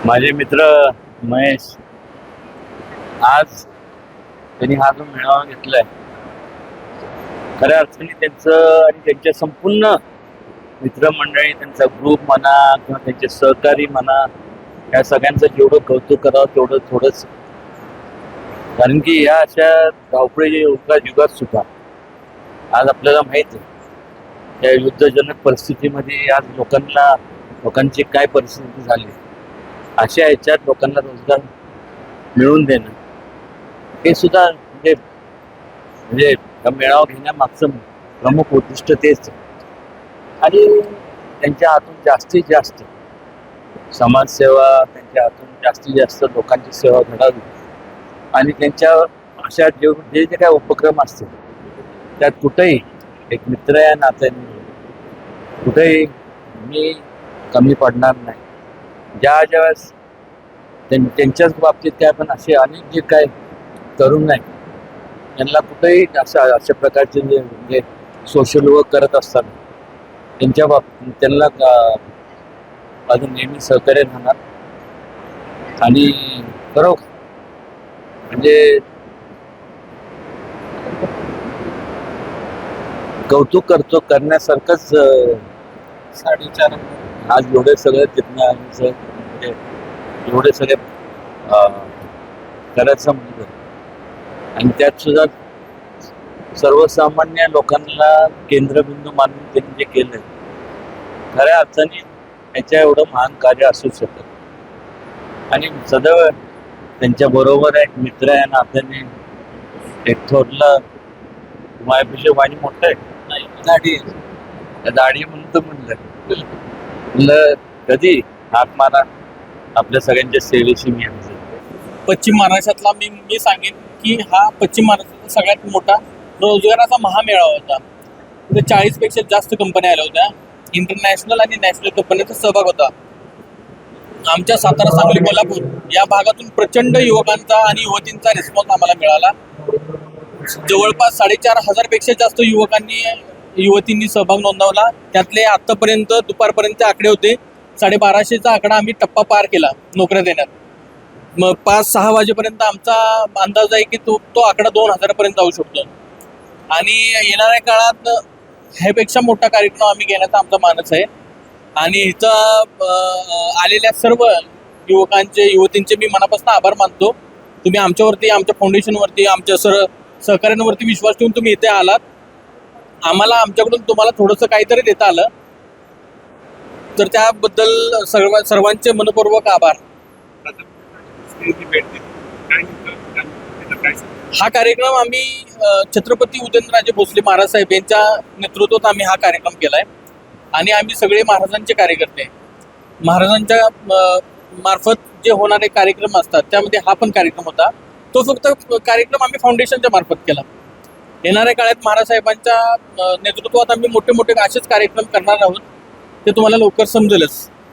माझे मित्र महेश आज त्यांनी हा जो मेळावा घेतलाय, खऱ्या अर्थाने त्यांचं आणि त्यांच्या संपूर्ण मित्रमंडळी, त्यांचा ग्रुप म्हणा किंवा त्यांचे सहकारी म्हणा, या सगळ्यांचं जेवढं कौतुक करावं तेवढं थोडंच. कारण की या अशा धावपळीच्या युगात सुद्धा आज आपल्याला माहित आहे या युद्धजनक परिस्थितीमध्ये आज लोकांची काय परिस्थिती झाली, अशा ह्याच्यात लोकांना रोजगार मिळवून देणं हे सुद्धा म्हणजे हा मेळावा घेण्यामागचं प्रमुख उद्दिष्ट तेच आहे. आणि त्यांच्या हातून जास्तीत जास्त समाजसेवा, त्यांच्या हातून जास्तीत जास्त लोकांची सेवा घडावी आणि त्यांच्या अशा जे जे काय उपक्रम असतील त्यात कुठेही एक मित्र या नात्याने कुठेही मी कमी पडणार नाही. ज्यावेळेस त्यांच्याच बाबतीत काय, पण असे अनेक जे काय तरुण नाही त्यांना कुठेही अशा प्रकारचे म्हणजे सोशल वर्क करत असतात त्यांच्या बाबतीत त्यांना अजून नेहमी सहकार्य राहणार. आणि खरोखर म्हणजे कौतुक करण्यासारखंच 4.5 आज एवढे सगळे तिथनं म्हणजे एवढे सगळे करायचं म्हणजे, आणि त्यात सुद्धा सर्वसामान्य लोकांना केंद्रबिंदू मानून त्यांनी जे केलंय, खऱ्या अर्थाने याच्या एवढं महान कार्य असू शकत. आणि सदैव त्यांच्या बरोबर एक मित्र या नात्याने एक थोरला माझ्यापेक्षा वाणी मोठं आहे, दाढी म्हणून तर म्हणलं कधी हाक मारा, आपल्या सगळ्यांच्या सेवेशी मी आहे. पश्चिम महाराष्ट्रातला मी सांगेन की हा पश्चिम महाराष्ट्रातला सगळ्यात मोठा रोजगाराचा महामेळावा होता. तिथे 40पेक्षा जास्त कंपन्या आल्या होत्या. इंटरनॅशनल आणि नॅशनल कंपन्यांचा सहभाग होता. आमच्या सातारा, सांगली, कोल्हापूर या भागातून प्रचंड युवकांचा आणि युवतींचा रिस्पॉन्स आम्हाला मिळाला. जवळपास 4,500पेक्षा जास्त युवतींनी सहभाग नोंदवला. त्यातले आतापर्यंत दुपारपर्यंतचे आकडे होते 1250चा आकडा आम्ही टप्पा पार केला नोकऱ्या देण्यात. मग 5-6 वाजेपर्यंत आमचा अंदाज आहे की तो आकडा 2000पर्यंत जाऊ शकतो. आणि येणाऱ्या काळात ह्यापेक्षा मोठा कार्यक्रम आम्ही घेण्याचा आमचा मानस आहे. आणि इथं आलेल्या सर्व युवतींचे मी मनापासून आभार मानतो. तुम्ही आमच्यावरती, आमच्या फाउंडेशनवरती, आमच्या सहकार्यांवरती विश्वास ठेवून तुम्ही इथे आलात. आम्हाला आमच्याकडून तुम्हाला थोडंसं काहीतरी देता आलं तर त्याबद्दल सर्वांचे मनपूर्वक आभार. हा कार्यक्रम आम्ही छत्रपती उदयनराजे भोसले महाराज साहेब यांच्या नेतृत्वात आम्ही हा कार्यक्रम केलाय. आणि आम्ही सगळे महाराजांचे कार्यकर्ते, महाराजांच्या मार्फत जे होणारे कार्यक्रम असतात त्यामध्ये हा पण कार्यक्रम होता. तो फक्त कार्यक्रम आम्ही फाउंडेशनच्या मार्फत केला. येणाऱ्या काळात महाराज साहेबांच्या नेतृत्वात आम्ही मोठे मोठे असेच कार्यक्रम करणार आहोत. ते तुम्हाला लवकर समजेलच.